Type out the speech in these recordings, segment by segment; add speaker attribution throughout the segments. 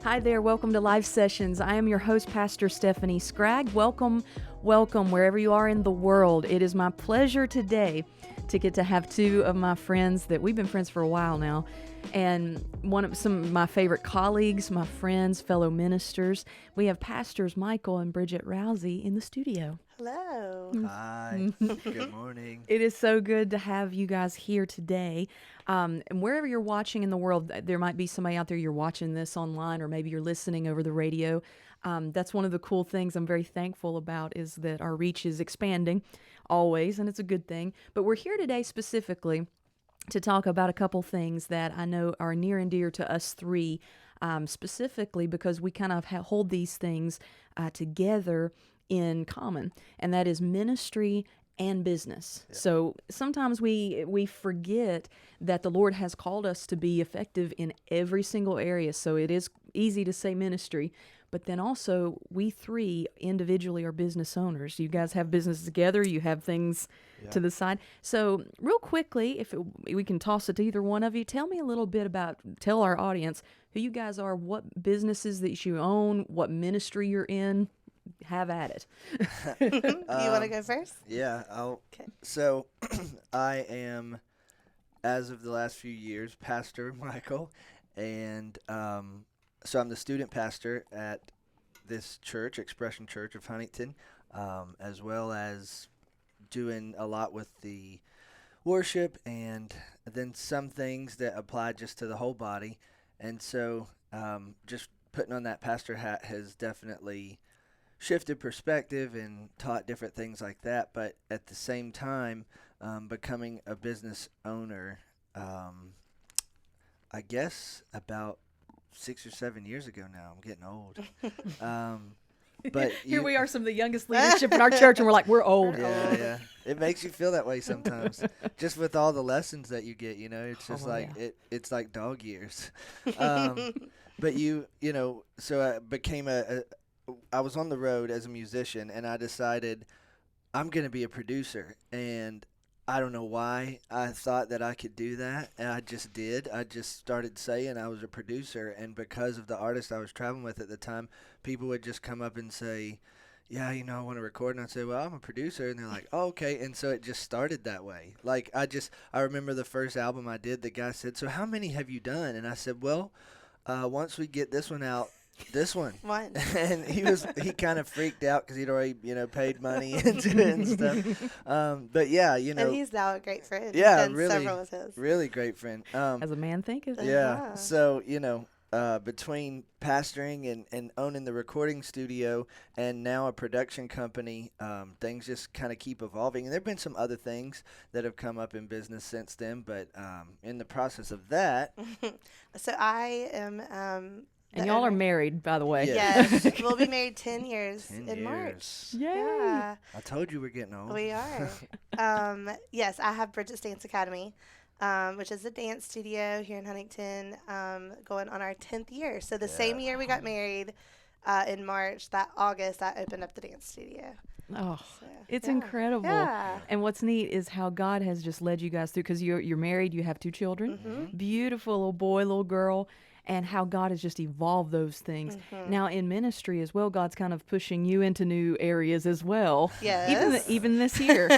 Speaker 1: Hi there, welcome to Live Sessions. I am your host, Pastor Stephanie Scragg. Welcome wherever you are in the world. It is my pleasure today to get to have two of my friends that we've been friends for a while now, and some of my favorite colleagues, my friends, fellow ministers. We have Pastors Michael and Bridget Rousey in the studio.
Speaker 2: Hello.
Speaker 3: Hi. Good morning.
Speaker 1: It is so good to have you guys here today. And wherever you're watching in the world, there might be somebody out there you're watching this online, or maybe you're listening over the radio. That's one of the cool things I'm very thankful about, is that our reach is expanding always, and it's a good thing. But we're here today specifically to talk about a couple things that I know are near and dear to us three, specifically because we kind of hold these things together in common, and that is ministry and business. Yeah. So sometimes we forget that the Lord has called us to be effective in every single area. So it is easy to say ministry, but then also we three individually are business owners. You guys have business together, you have things to the side. So real quickly, we can toss it to either one of you, tell our audience who you guys are, what businesses that you own, what ministry you're in. Have at it.
Speaker 2: You want to go first?
Speaker 3: Yeah,
Speaker 2: Okay.
Speaker 3: So I am, as of the last few years, Pastor Michael, and so I'm the student pastor at this church, Expression Church of Huntington, as well as doing a lot with the worship and then some things that apply just to the whole body. And so just putting on that pastor hat has definitely shifted perspective and taught different things like that. But at the same time, becoming a business owner, I guess about 6 or 7 years ago now. I'm getting old. But
Speaker 1: here we are, some of the youngest leadership in our church, and we're old.
Speaker 3: Yeah. It makes you feel that way sometimes, just with all the lessons that you get. It's just it's like dog years. But so I became I was on the road as a musician, and I decided I'm going to be a producer. And I don't know why I thought that I could do that, and I just did. I just started saying I was a producer, and because of the artist I was traveling with at the time, people would just come up and say, yeah, I want to record. And I'd say, well, I'm a producer. And they're like, oh, okay. And so it just started that way. Like, I remember the first album I did, the guy said, so how many have you done? And I said, well, once we get this one out, this one. And he kind of freaked out because he'd already, paid money into it and stuff. But yeah,
Speaker 2: And he's now a great friend.
Speaker 3: Yeah,
Speaker 2: and
Speaker 3: really,
Speaker 2: several of his.
Speaker 3: really great friend.
Speaker 1: As a man thinketh.
Speaker 3: Yeah. So, between pastoring and owning the recording studio and now a production company, things just kind of keep evolving. And there have been some other things that have come up in business since then, but in the process of that.
Speaker 2: So I am...
Speaker 1: and y'all are married, by the way.
Speaker 2: Yes. We'll be married 10 years in March.
Speaker 1: Yay.
Speaker 2: Yeah.
Speaker 3: I told you we're getting old.
Speaker 2: We are. Yes, I have Bridget's Dance Academy, which is a dance studio here in Huntington, going on our 10th year. So the same year we got married, in March, that August, I opened up the dance studio.
Speaker 1: Oh, so, it's incredible.
Speaker 2: Yeah.
Speaker 1: And what's neat is how God has just led you guys through, because you're married, you have 2 children, beautiful little boy, little girl, and how God has just evolved those things. Now in ministry as well, God's kind of pushing you into new areas as well.
Speaker 2: Yes.
Speaker 1: Even this year.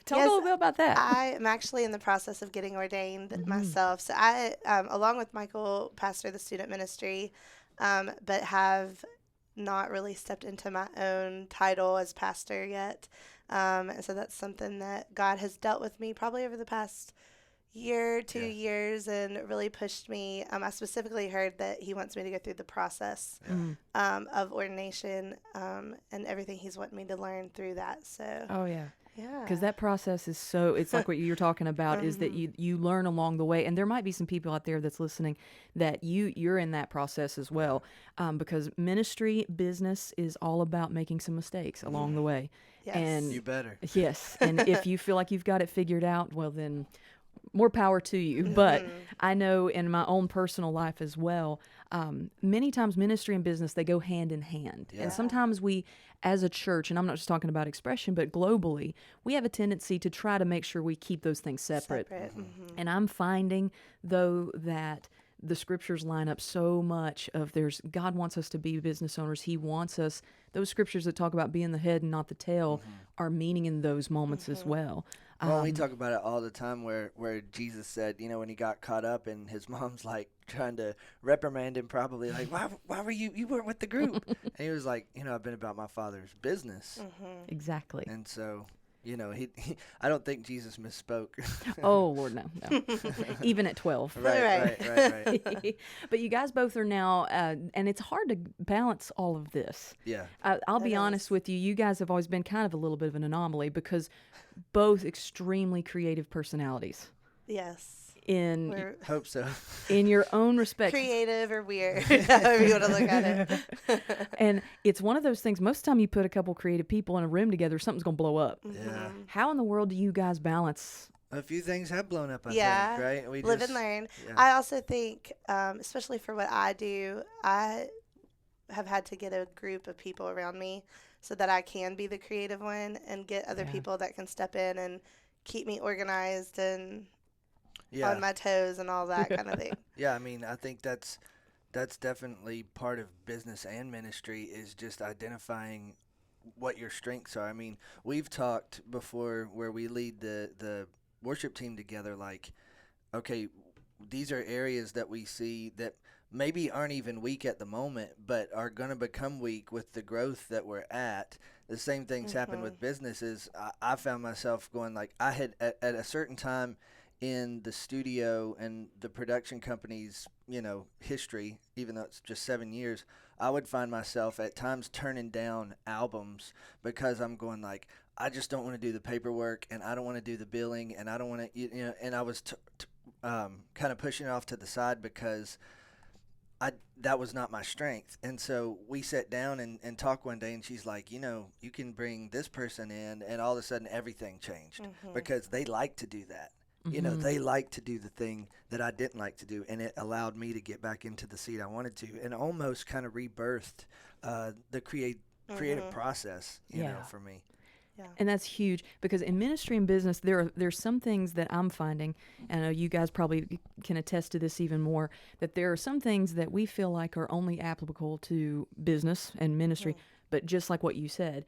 Speaker 1: Tell me a little bit about that.
Speaker 2: I am actually in the process of getting ordained myself. So I, along with Michael, pastor the student ministry, but have not really stepped into my own title as pastor yet. And so that's something that God has dealt with me probably over the past year, 2 years, and really pushed me. I specifically heard that he wants me to go through the process of ordination, and everything he's wanting me to learn through that. So.
Speaker 1: Oh, yeah.
Speaker 2: Yeah.
Speaker 1: Because that process is it's like what you're talking about, is that you learn along the way. And there might be some people out there that's listening that you're in that process as well. Because ministry, business is all about making some mistakes along the way.
Speaker 2: Yes.
Speaker 1: And
Speaker 3: you better.
Speaker 1: Yes. And if you feel like you've got it figured out, well, then more power to you. But I know in my own personal life as well, many times ministry and business, they go hand in hand.
Speaker 3: Yeah.
Speaker 1: And sometimes we, as a church, and I'm not just talking about Expression, but globally, we have a tendency to try to make sure we keep those things separate.
Speaker 2: Mm-hmm.
Speaker 1: And I'm finding, though, that the scriptures line up so much of God wants us to be business owners. He wants us, those scriptures that talk about being the head and not the tail are meaning in those moments as well.
Speaker 3: Well, we talk about it all the time where Jesus said, when he got caught up and his mom's like trying to reprimand him, probably like, why were you weren't with the group? And he was like, I've been about my Father's business.
Speaker 1: Exactly.
Speaker 3: And so, he I don't think Jesus misspoke.
Speaker 1: Oh, Lord, no. Even at 12.
Speaker 3: Right.
Speaker 1: But you guys both are now, and it's hard to balance all of this.
Speaker 3: Yeah.
Speaker 1: I'll be honest with you. You guys have always been kind of a little bit of an anomaly because both extremely creative personalities.
Speaker 2: Yes.
Speaker 3: Hope so.
Speaker 1: In your own respect.
Speaker 2: Creative or weird, however you want to look at it.
Speaker 1: And it's one of those things, most of the time you put a couple creative people in a room together, something's going to blow up.
Speaker 3: Yeah.
Speaker 1: How in the world do you guys balance?
Speaker 3: A few things have blown up, I think, right?
Speaker 2: We live and learn. Yeah. I also think, especially for what I do, I have had to get a group of people around me so that I can be the creative one and get other people that can step in and keep me organized and on my toes and all that kind of thing.
Speaker 3: Yeah, I mean, I think that's definitely part of business and ministry is just identifying what your strengths are. I mean, we've talked before where we lead the worship team together, like, okay, these are areas that we see that maybe aren't even weak at the moment, but are going to become weak with the growth that we're at. The same things happen with businesses. I found myself going, like, I had at a certain time in the studio and the production company's, history, even though it's just 7 years, I would find myself at times turning down albums because I'm going like, I just don't want to do the paperwork and I don't want to do the billing and I don't want to, and I was kind of pushing it off to the side because that was not my strength. And so we sat down and talked one day and she's like, you can bring this person in, and all of a sudden everything changed because they like to do that. They like to do the thing that I didn't like to do, and it allowed me to get back into the seat I wanted to, and almost kind of rebirthed the creative process, for me.
Speaker 2: Yeah.
Speaker 1: And that's huge because in ministry and business, there's some things that I'm finding, and I know you guys probably can attest to this even more, that there are some things that we feel like are only applicable to business and ministry, but just like what you said,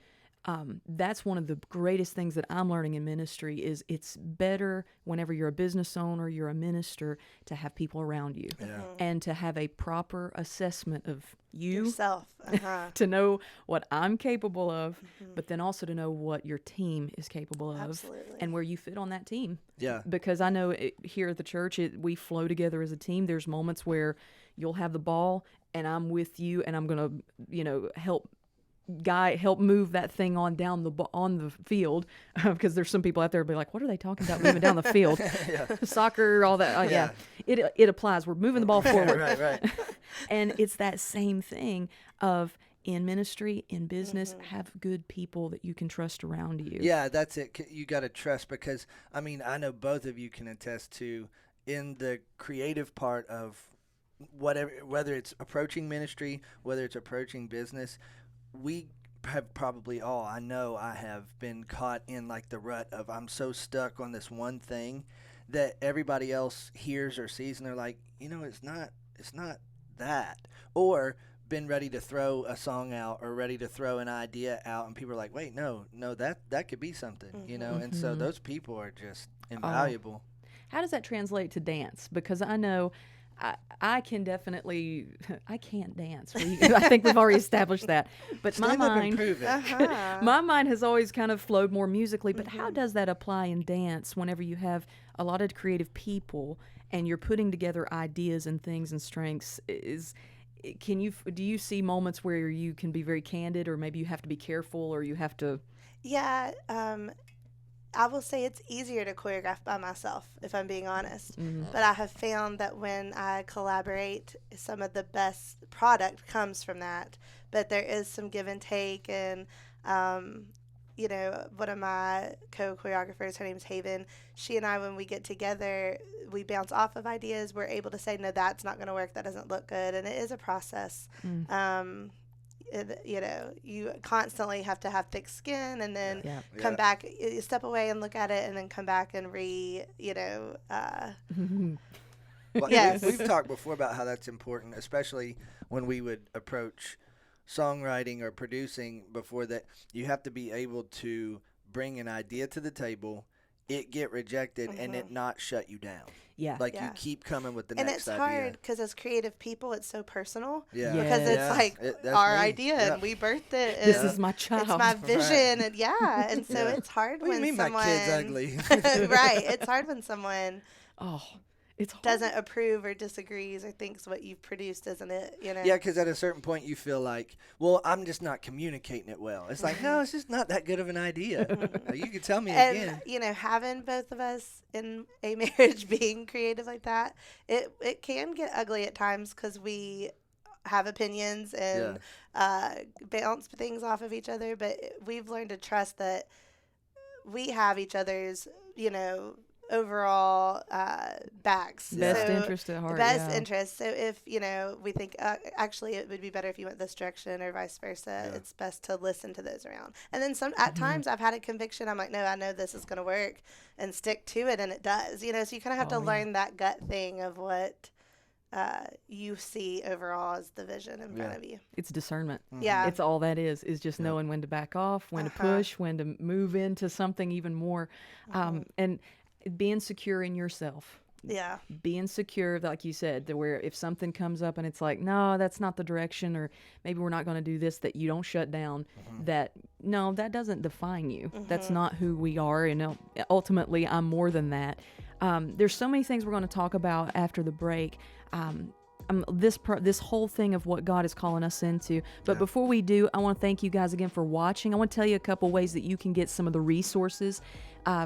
Speaker 1: that's one of the greatest things that I'm learning in ministry is it's better whenever you're a business owner, you're a minister, to have people around you and to have a proper assessment of
Speaker 2: yourself,
Speaker 1: to know what I'm capable of, but then also to know what your team is capable of and where you fit on that team.
Speaker 3: Yeah.
Speaker 1: Because I know here at the church, we flow together as a team. There's moments where you'll have the ball and I'm with you and I'm going to, help move that thing on the field because there's some people out there be like, what are they talking about moving down the field? Soccer, all that. It applies. We're moving the ball forward.
Speaker 3: right.
Speaker 1: And it's that same thing of in ministry, in business, have good people that you can trust around you.
Speaker 3: Yeah, that's it. You got to trust because, I mean, I know both of you can attest to in the creative part of whether it's approaching ministry, whether it's approaching business, we have probably all, I know I have been caught in like the rut of I'm so stuck on this one thing that everybody else hears or sees and they're like, it's not that. Or been ready to throw a song out or ready to throw an idea out and people are like, wait, no, that could be something, and so those people are just invaluable.
Speaker 1: How does that translate to dance? Because I know I can definitely, I can't dance. I think we've already established that. But
Speaker 3: Stand
Speaker 1: my
Speaker 3: up
Speaker 1: mind,
Speaker 3: and prove it.
Speaker 1: my mind has always kind of flowed more musically. But how does that apply in dance whenever you have a lot of creative people and you're putting together ideas and things and strengths? Do you see moments where you can be very candid, or maybe you have to be careful, or you have to?
Speaker 2: Yeah. I will say it's easier to choreograph by myself, if I'm being honest. But I have found that when I collaborate, some of the best product comes from that. But there is some give and take. And, one of my co-choreographers, her name's Haven, she and I, when we get together, we bounce off of ideas. We're able to say, no, that's not going to work. That doesn't look good. And it is a process. You constantly have to have thick skin and then come back, step away and look at it and then come back and
Speaker 3: Well,
Speaker 2: Yes.
Speaker 3: we've talked before about how that's important, especially when we would approach songwriting or producing. Before that, you have to be able to bring an idea to the table, it get rejected, and it not shut you down.
Speaker 1: Yeah.
Speaker 3: Like
Speaker 2: Yeah.
Speaker 3: you keep coming with the
Speaker 2: And
Speaker 3: next
Speaker 2: it's
Speaker 3: idea.
Speaker 2: hard because as creative people, it's so personal.
Speaker 3: Yeah.
Speaker 2: Because it's
Speaker 3: Yeah.
Speaker 2: like
Speaker 3: That's
Speaker 2: our
Speaker 3: me.
Speaker 2: idea
Speaker 3: Yeah.
Speaker 2: and we birthed it. And
Speaker 1: This is my child.
Speaker 2: it's my vision.
Speaker 3: Right.
Speaker 2: And yeah. And so
Speaker 3: Yeah.
Speaker 2: it's hard
Speaker 3: What do you
Speaker 2: when
Speaker 3: mean
Speaker 2: someone.
Speaker 3: my kid's ugly?
Speaker 2: Right. It's hard when someone
Speaker 1: Oh, it's hard.
Speaker 2: doesn't approve or disagrees or thinks what you've produced isn't it, you know?
Speaker 3: Yeah, because at a certain point you feel like, well, I'm just not communicating it well. It's like, no, it's just not that good of an idea. You can tell me
Speaker 2: And,
Speaker 3: again.
Speaker 2: you know, having both of us in a marriage being creative like that, it can get ugly at times because we have opinions and bounce things off of each other. But we've learned to trust that we have each other's, you know, overall backs.
Speaker 1: Best
Speaker 2: So,
Speaker 1: interest at heart.
Speaker 2: best
Speaker 1: yeah.
Speaker 2: interest. So if, you know, we think actually it would be better if you went this direction or vice versa, it's best to listen to those around. And then at times I've had a conviction. I'm like, no, I know this is going to work, and stick to it, and it does. You know, so you kind of have to learn that gut thing of what you see overall as the vision in front of you.
Speaker 1: It's discernment.
Speaker 2: Yeah.
Speaker 1: It's all that is just knowing when to back off, when to push, when to move into something even more, and being secure in yourself.
Speaker 2: Yeah.
Speaker 1: Being secure, like you said, that where if something comes up and it's like, no, that's not the direction, or maybe we're not going to do this, that you don't shut down. That no, that doesn't define you. That's not who we are, and ultimately, I'm more than that. There's so many things we're going to talk about after the break. This whole thing of what God is calling us into. But before we do, I want to thank you guys again for watching. I want to tell you a couple ways that you can get some of the resources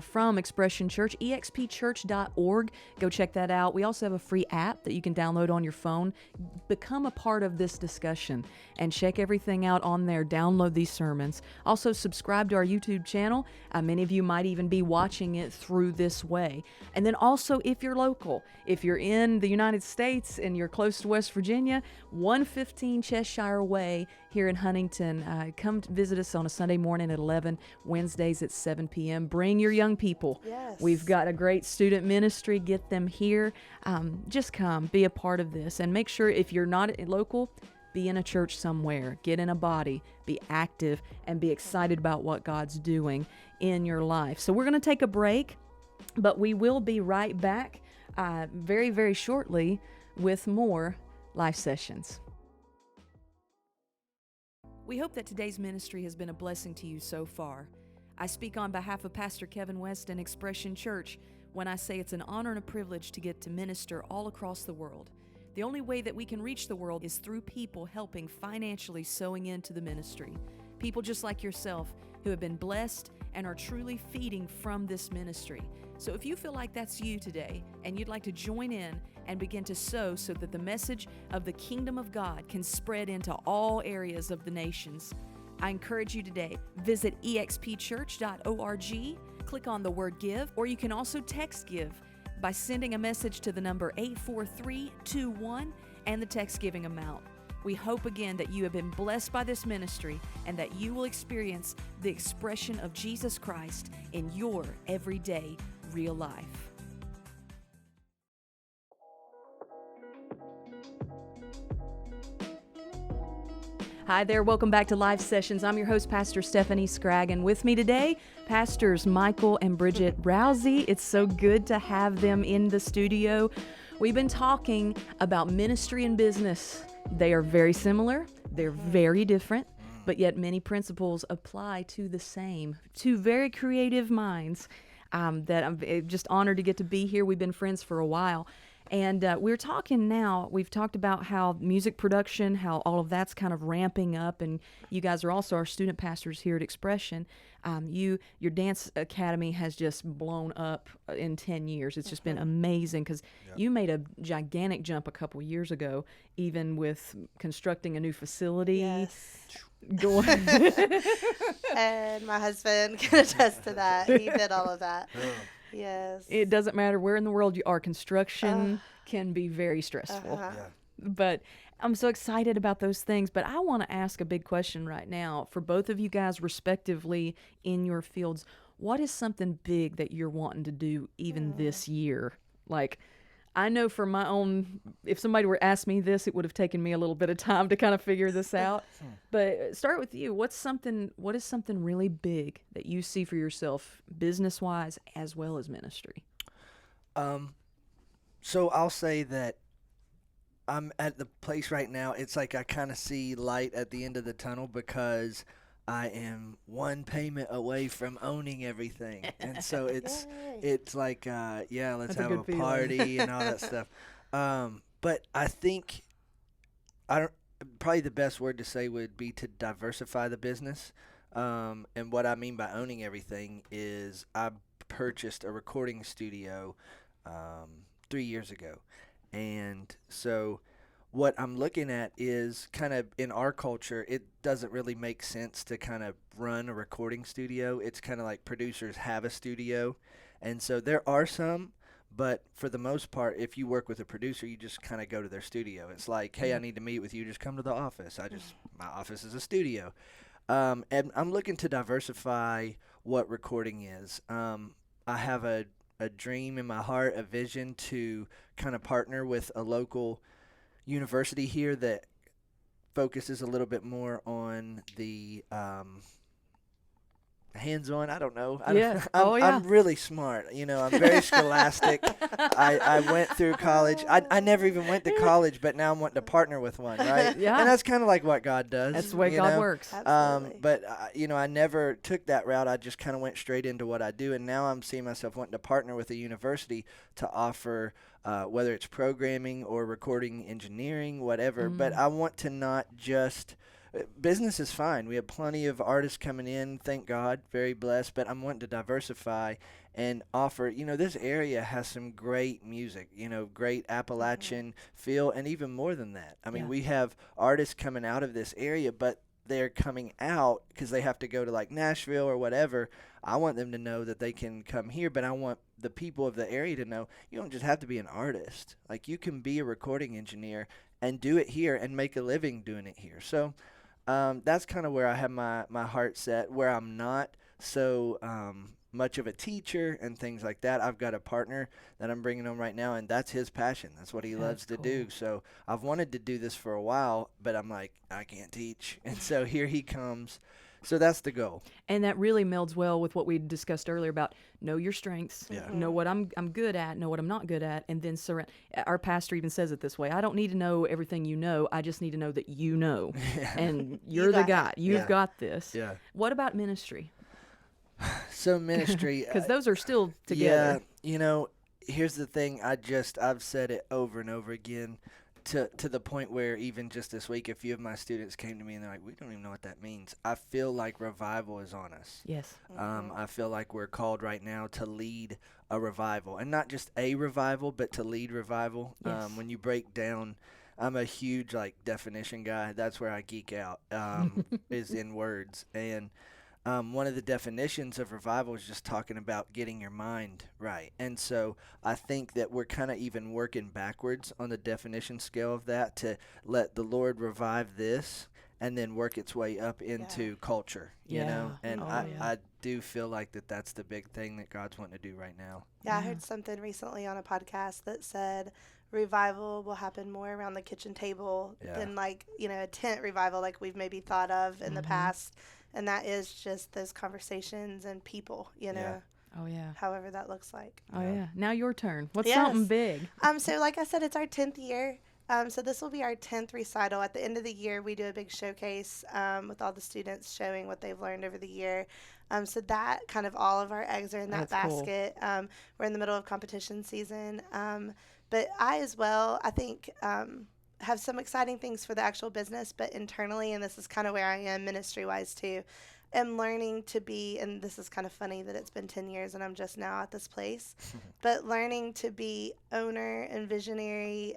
Speaker 1: from Expression Church, expchurch.org. Go check that out. We also have a free app that you can download on your phone. Become a part of this discussion and check everything out on there. Download these sermons. Also, subscribe to our YouTube channel. Many of you might even be watching it through this way. And then also, if you're local, if you're in the United States and you're close to West Virginia, 115 Cheshire Way here in Huntington. Come visit us on a Sunday morning at 11, Wednesdays at 7 p.m. Bring your young people.
Speaker 2: Yes.
Speaker 1: We've got a great student ministry. Get them here. Just come, be a part of this. And make sure if you're not local, be in a church somewhere. Get in a body. Be active and be excited about what God's doing in your life. So we're going to take a break, but we will be right back very, very shortly with more live sessions. We hope that today's ministry has been a blessing to you so far. I speak on behalf of Pastor Kevin West and Expression Church when I say it's an honor and a privilege to get to minister all across the world. The only way that we can reach the world is through people helping financially sowing into the ministry. People just like yourself who have been blessed and are truly feeding from this ministry. So if you feel like that's you today and you'd like to join in and begin to sow so that the message of the kingdom of God can spread into all areas of the nations, I encourage you today, visit expchurch.org, click on the word give, or you can also text give by sending a message to the number 84321 and the text giving amount. We hope again that you have been blessed by this ministry and that you will experience the expression of Jesus Christ in your everyday real life. Hi there, welcome back to Live Sessions. I'm your host, Pastor Stephanie Scraggan. With me today, Pastors Michael and Bridget Rousey. It's so good to have them in the studio. We've been talking about ministry and business. They are very similar, they're very different, but yet many principles apply to the same. Two very creative minds that I'm just honored to get to be here. We've been friends for a while. And we're talking now, we've talked about how music production, how all of that's kind of ramping up, and you guys are also our student pastors here at Expression. Your dance academy has just blown up in 10 years. It's just been amazing because you made a gigantic jump a couple years ago, even with constructing a new facility.
Speaker 2: Yes.
Speaker 1: Going
Speaker 2: And my husband can attest to that. He did all of that. Yes.
Speaker 1: It doesn't matter where in the world you are. Construction can be very stressful. But I'm so excited about those things. But I want to ask a big question right now for both of you guys, respectively, in your fields. What is something big that you're wanting to do even this year? Like, I know for my own, if somebody were to ask me this, it would have taken me a little bit of time to kind of figure this out. But start with you. What is something really big that you see for yourself, business-wise as well as ministry?
Speaker 3: So I'll say that I'm at the place right now. It's like I kind of see light at the end of the tunnel because I am one payment away from owning everything, and so
Speaker 2: Yay.
Speaker 3: it's like yeah, let's
Speaker 1: That's a
Speaker 3: have a
Speaker 1: good feeling.
Speaker 3: party and all that stuff. But I think I don't. Probably the best word to say would be to diversify the business. And what I mean by owning everything is I purchased a recording studio 3 years ago. And so what I'm looking at is kind of in our culture, it doesn't really make sense to kind of run a recording studio. It's kind of like producers have a studio. And so there are some, but for the most part, if you work with a producer, you just kind of go to their studio. It's like, hey, I need to meet with you. Just come to the office. My office is a studio. And I'm looking to diversify what recording is. I have a dream in my heart, a vision to kind of partner with a local university here that focuses a little bit more on the hands-on. I don't know. I'm really smart. I'm very scholastic. I went through college. I never even went to college, but now I'm wanting to partner with one, right?
Speaker 1: Yeah.
Speaker 3: And that's kind of like what God does.
Speaker 1: That's the way God works.
Speaker 2: Absolutely.
Speaker 3: But I never took that route. I just kind of went straight into what I do, and now I'm seeing myself wanting to partner with a university to offer whether it's programming or recording engineering, whatever. But I want to not just business is fine. We have plenty of artists coming in, thank God, very blessed, but I'm wanting to diversify and offer, this area has some great music, great Appalachian feel, and even more than that. I mean, we have artists coming out of this area, but they're coming out because they have to go to like Nashville or whatever. I want them to know that they can come here, but I want the people of the area to know you don't just have to be an artist. Like, you can be a recording engineer and do it here and make a living doing it here. So that's kind of where I have my heart set, where I'm not so much of a teacher and things like that. I've got a partner that I'm bringing on right now, and that's his passion. That's what he loves to do. So I've wanted to do this for a while, but I'm like, I can't teach. And so here he comes. So that's the goal.
Speaker 1: And that really melds well with what we discussed earlier about know your strengths, know what I'm good at, know what I'm not good at, and then surround. Our pastor even says it this way: I don't need to know everything you know. I just need to know that you know, and you're the guy. You've got this.
Speaker 3: Yeah.
Speaker 1: What about ministry?
Speaker 3: So ministry,
Speaker 1: because those are still together.
Speaker 3: Yeah. Here's the thing. I've said it over and over again. To the point where even just this week, a few of my students came to me and they're like, we don't even know what that means. I feel like revival is on us.
Speaker 1: Yes.
Speaker 3: I feel like we're called right now to lead a revival, and not just a revival, but to lead revival.
Speaker 1: Yes.
Speaker 3: When you break down, I'm a huge definition guy. That's where I geek out, is in words. And one of the definitions of revival is just talking about getting your mind right. And so I think that we're kind of even working backwards on the definition scale of that, to let the Lord revive this and then work its way up into culture, you know? And I do feel like that's the big thing that God's wanting to do right now.
Speaker 2: Yeah, I heard something recently on a podcast that said revival will happen more around the kitchen table than a tent revival like we've maybe thought of in the past. And that is just those conversations and people,
Speaker 1: Oh, yeah.
Speaker 2: however that looks like.
Speaker 1: Oh, yeah. Now your turn. What's something big?
Speaker 2: So like I said, it's our 10th year. So this will be our 10th recital. At the end of the year, we do a big showcase with all the students showing what they've learned over the year. So that kind of all of our eggs are in that basket. Cool. We're in the middle of competition season. But I as well, I think, have some exciting things for the actual business, but internally, and this is kind of where I am ministry-wise too, am learning to be, and this is kind of funny that it's been 10 years and I'm just now at this place, but learning to be owner and visionary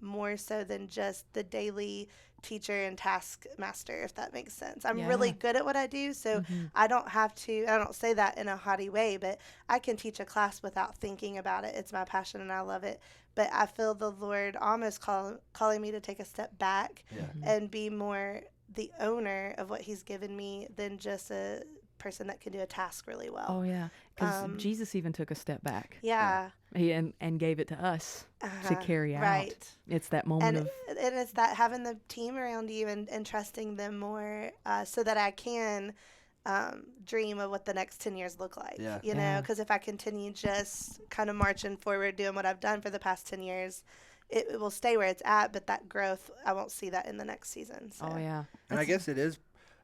Speaker 2: more so than just the daily teacher and taskmaster, if that makes sense. I'm really good at what I do, so I don't have to, I don't say that in a haughty way, but I can teach a class without thinking about it. It's my passion and I love it. But I feel the Lord almost calling me to take a step back and be more the owner of what he's given me than just a person that can do a task really well.
Speaker 1: Oh yeah, because Jesus even took a step back.
Speaker 2: Yeah.
Speaker 1: He and gave it to us to carry out.
Speaker 2: Right.
Speaker 1: It's that moment
Speaker 2: And it's that having the team around you and trusting them more, so that I can dream of what the next 10 years look like.
Speaker 3: Yeah.
Speaker 2: You know, because if I continue just kind of marching forward, doing what I've done for the past 10 years, it will stay where it's at, but that growth, I won't see that in the next season. So.
Speaker 1: Oh yeah.
Speaker 3: And I guess it is,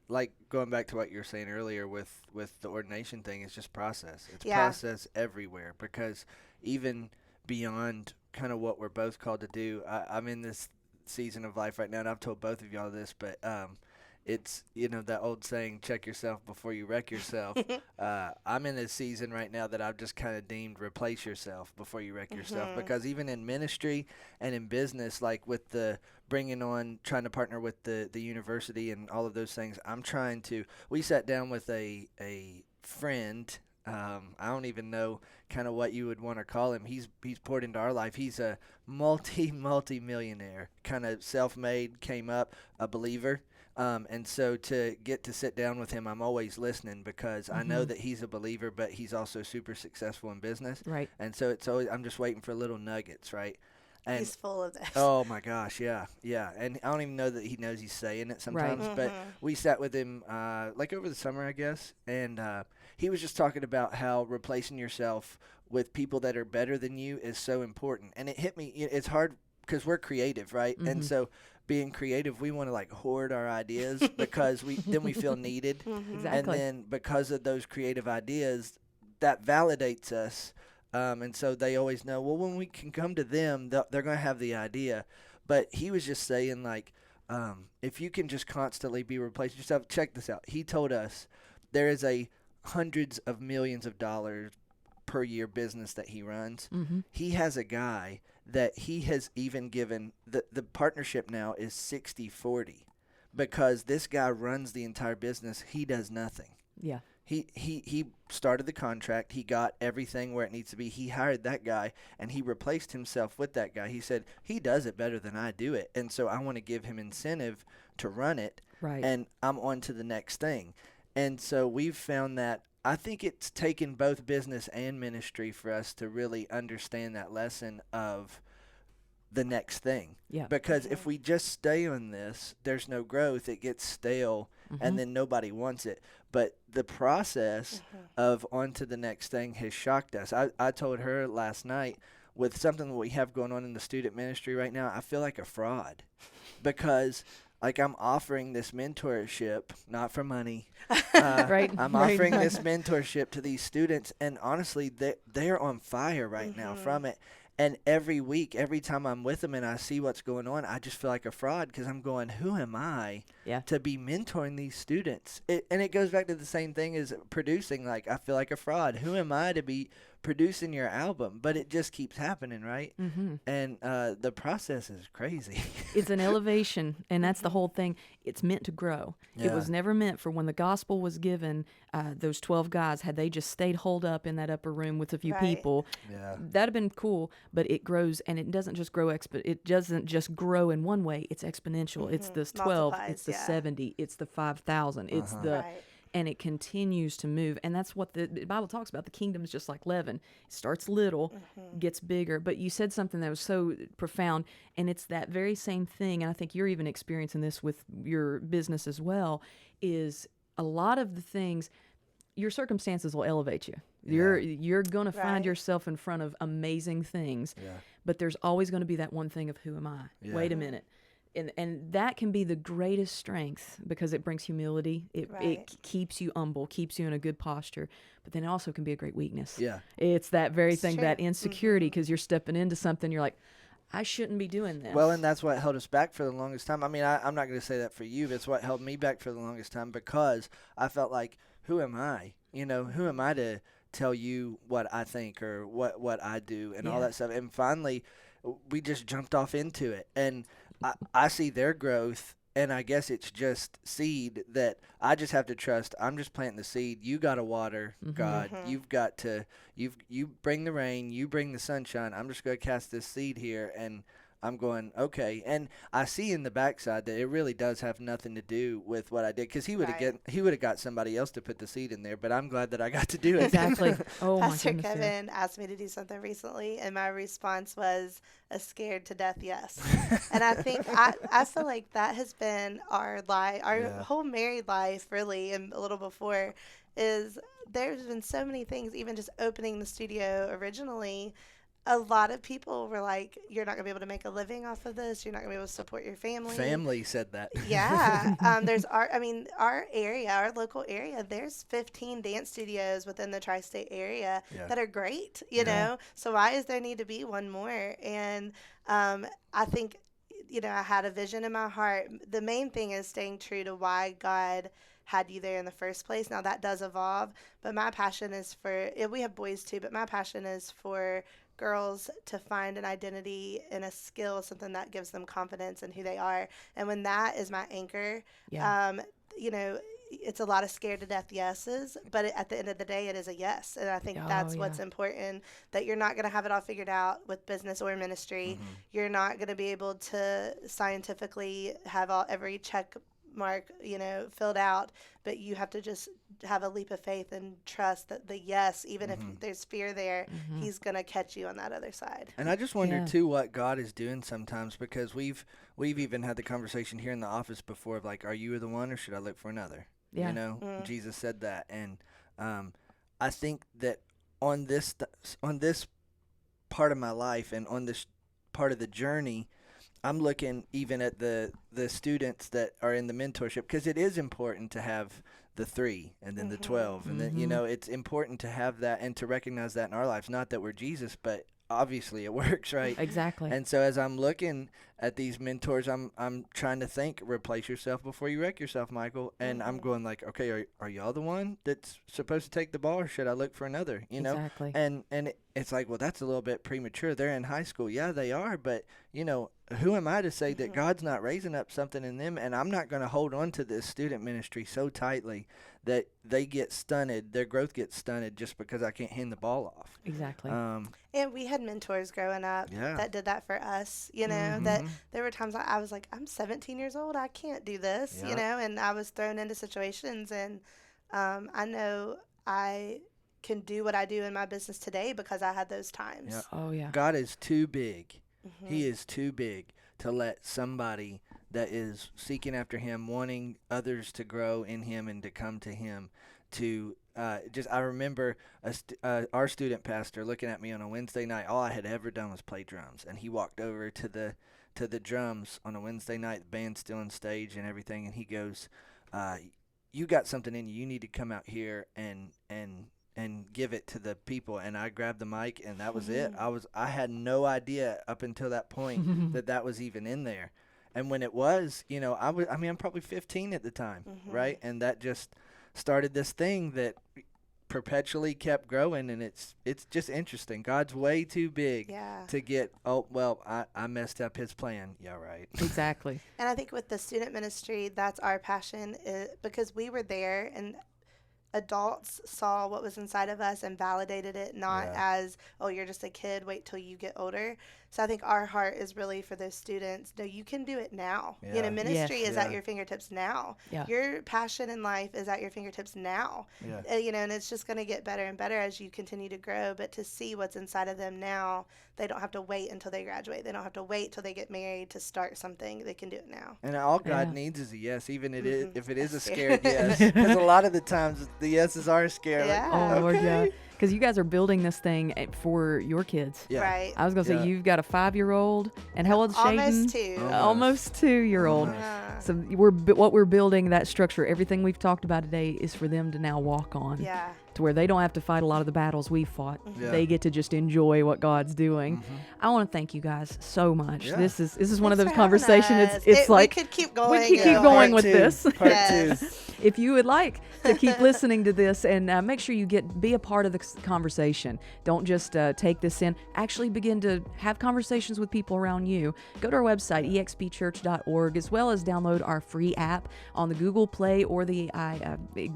Speaker 3: like, going back to what you were saying earlier with the ordination thing, it's just process. It's process everywhere, because even beyond kind of what we're both called to do, I'm in this season of life right now, and I've told both of y'all this, but it's, that old saying, check yourself before you wreck yourself. I'm in a season right now that I've just kind of deemed replace yourself before you wreck yourself, because even in ministry and in business, like with the trying to partner with the university and all of those things, we sat down with a friend. I don't even know kind of what you would want to call him. He's poured into our life. He's a multi-millionaire, kind of self-made, came up, a believer. And so to get to sit down with him, I'm always listening, because I know that he's a believer, but he's also super successful in business.
Speaker 1: Right.
Speaker 3: And so I'm just waiting for little nuggets, right? And
Speaker 2: he's full of this.
Speaker 3: Oh my gosh, yeah. And I don't even know that he knows he's saying it sometimes. But we sat with him like over the summer, I guess, and he was just talking about how replacing yourself with people that are better than you is so important. And it hit me. It's hard because we're creative, right? And so being creative, we want to like hoard our ideas because we feel needed.
Speaker 1: Exactly.
Speaker 3: And then because of those creative ideas, that validates us. And so they always know, well, when we can come to them, they're going to have the idea. But he was just saying, like, if you can just constantly be replacing yourself, check this out. He told us there is a hundreds of millions of dollars per year business that he runs. He has a guy that he has even given, the partnership now is 60-40, because this guy runs the entire business. He does nothing.
Speaker 1: Yeah.
Speaker 3: He started the contract. He got everything where it needs to be. He hired that guy, and he replaced himself with that guy. He said, he does it better than I do it, and so I want to give him incentive to run it,
Speaker 1: Right.
Speaker 3: and I'm on to the next thing. And so we've found that I think it's taken both business and ministry for us to really understand that lesson of the next thing.
Speaker 1: Yeah.
Speaker 3: Because if we just stay on this, there's no growth. It gets stale, and then nobody wants it. But the process of on to the next thing has shocked us. I told her last night, with something that we have going on in the student ministry right now, I feel like a fraud, because like I'm offering this mentorship, not for money.
Speaker 1: Right.
Speaker 3: I'm offering this mentorship to these students, and honestly, they're on fire right now from it. And every week, every time I'm with them and I see what's going on, I just feel like a fraud, because I'm going, who am I to be mentoring these students? And it goes back to the same thing as producing. Like, I feel like a fraud. Who am I to be producing your album? But it just keeps happening, right? And the process is crazy.
Speaker 1: It's an elevation, and that's the whole thing. It's meant to grow.
Speaker 3: Yeah.
Speaker 1: It was never meant for when the gospel was given, those 12 guys, had they just stayed holed up in that upper room with a few people, that'd have been cool, but it grows, and it doesn't just grow it doesn't just grow in one way. It's exponential. It's the 12, it's the 70, it's the 5,000, it's the... And it continues to move. And that's what the Bible talks about. The kingdom is just like leaven. It starts little, gets bigger. But you said something that was so profound, and it's that very same thing, and I think you're even experiencing this with your business as well, is a lot of the things, your circumstances will elevate you. You're going to find yourself in front of amazing things. But there's always going to be that one thing of, who am I? Wait a minute. And that can be the greatest strength, because it brings humility. It keeps you humble, keeps you in a good posture. But then it also can be a great weakness. Yeah, it's that very thing, that insecurity, because you're stepping into something. You're like, I shouldn't be doing this.
Speaker 3: Well, and that's what held us back for the longest time. I mean, I'm not going to say that for you, but it's what held me back for the longest time, because I felt like, who am I? Who am I to tell you what I think or what I do and all that stuff? And finally, we just jumped off into it. And I see their growth, and I guess it's just seed that I just have to trust. I'm just planting the seed. You got to water, God. You've got to, you bring the rain, you bring the sunshine. I'm just going to cast this seed here, and I'm going, okay. And I see in the backside that it really does have nothing to do with what I did, because he would have got somebody else to put the seed in there, but I'm glad that I got to do it.
Speaker 1: Exactly. Oh,
Speaker 2: Pastor
Speaker 1: my goodness,
Speaker 2: Kevin asked me to do something recently, and my response was a scared to death yes. And I think I feel like that has been our life, our whole married life, really, and a little before, is there's been so many things, even just opening the studio originally. A lot of people were like, you're not going to be able to make a living off of this. You're not going to be able to support your family.
Speaker 3: Family said that.
Speaker 2: Yeah. Our area, our local area, there's 15 dance studios within the tri-state area that are great, you know? So why is there need to be one more? And I think, I had a vision in my heart. The main thing is staying true to why God had you there in the first place. Now that does evolve, but my passion is we have boys too, but my passion is for girls to find an identity and a skill, something that gives them confidence in who they are. And when that is my anchor, it's a lot of scared to death yeses, but at the end of the day, it is a yes. And I think that's what's important, that you're not going to have it all figured out with business or ministry. Mm-hmm. You're not going to be able to scientifically have every check mark, filled out, but you have to just have a leap of faith and trust that the yes, even if there's fear there, he's going to catch you on that other side.
Speaker 3: And I just wonder too what God is doing sometimes, because we've even had the conversation here in the office before of like, are you the one or should I look for another? Yeah. Jesus said that. And I think that on this part of my life and on this part of the journey, I'm looking even at the students that are in the mentorship, because it is important to have the 3 and then the 12. And then, it's important to have that and to recognize that in our lives. Not that we're Jesus, but obviously it works, right?
Speaker 1: Exactly.
Speaker 3: And so as I'm looking at these mentors, I'm trying to think, replace yourself before you wreck yourself, Michael. And I'm going like, okay, are y'all the one that's supposed to take the ball, or should I look for another?
Speaker 1: Exactly.
Speaker 3: And it's like, well, that's a little bit premature. They're in high school. Yeah, they are. But, who am I to say that God's not raising up something in them? And I'm not going to hold on to this student ministry so tightly that they get stunted, their growth gets stunted just because I can't hand the ball off.
Speaker 1: Exactly.
Speaker 2: And we had mentors growing up that did that for us, that there were times I was like, I'm 17 years old, I can't do this, and I was thrown into situations, and I know I can do what I do in my business today because I had those times.
Speaker 3: Yeah.
Speaker 1: Oh, yeah.
Speaker 3: God is too big. He is too big to let somebody that is seeking after him, wanting others to grow in him and to come to him, to I remember our student pastor looking at me on a Wednesday night. All I had ever done was play drums, and he walked over to the drums on a Wednesday night. The band's still on stage and everything, and he goes, "You got something in you. You need to come out here and give it to the people." And I grabbed the mic, and that was it. I had no idea up until that point that was even in there. And when it was, I'm probably 15 at the time, right? And that just started this thing that perpetually kept growing, and it's just interesting. God's way too big to get, I messed up his plan. Yeah, right.
Speaker 1: Exactly.
Speaker 2: And I think with the student ministry, that's our passion, because we were there, and adults saw what was inside of us and validated it, not as, oh, you're just a kid, wait till you get older. So I think our heart is really for those students. No, you can do it now.
Speaker 3: Yeah.
Speaker 2: Ministry is at your fingertips now.
Speaker 1: Yeah.
Speaker 2: Your passion in life is at your fingertips now.
Speaker 3: Yeah.
Speaker 2: And it's just going to get better and better as you continue to grow. But to see what's inside of them now, they don't have to wait until they graduate. They don't have to wait till they get married to start something. They can do it now.
Speaker 3: And all God needs is a yes, even if it is a scared yes. Because a lot of the times the yeses are scared.
Speaker 2: Yeah.
Speaker 3: Like,
Speaker 1: Oh, Lord, yeah. Because you guys are building this thing for your kids.
Speaker 3: Yeah.
Speaker 2: Right.
Speaker 1: I was going to say, you've got a 5-year-old. And how old is Shaden?
Speaker 2: Almost 2.
Speaker 1: Almost 2-year-old. So what we're building, that structure, everything we've talked about today is for them to now walk on.
Speaker 2: Yeah.
Speaker 1: To where they don't have to fight a lot of the battles we fought.
Speaker 3: Yeah.
Speaker 1: They get to just enjoy what God's doing. I want to thank you guys so much.
Speaker 3: Yeah.
Speaker 1: This is one of
Speaker 2: Thanks
Speaker 1: those
Speaker 2: for having
Speaker 1: conversations.
Speaker 2: us.
Speaker 1: It's like
Speaker 2: we could keep going.
Speaker 1: we could keep going with this.
Speaker 3: Part
Speaker 2: Yes.
Speaker 3: 2.
Speaker 1: if you would like to keep listening to this, and make sure you be a part of the conversation. Don't just take this in. Actually begin to have conversations with people around you. Go to our website, expchurch.org, as well as download our free app on the Google Play or the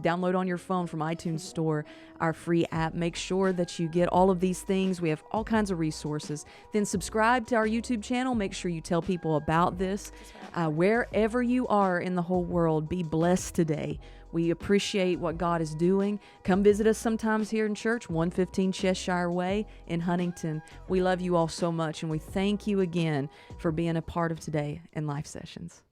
Speaker 1: download on your phone from iTunes Store, our free app. Make sure that you get all of these things. We have all kinds of resources. Then subscribe to our YouTube channel. Make sure you tell people about this. Wherever you are in the whole world, be blessed today. We appreciate what God is doing. Come visit us sometimes here in church, 115 Cheshire Way in Huntington. We love you all so much, and we thank you again for being a part of today in Life Sessions.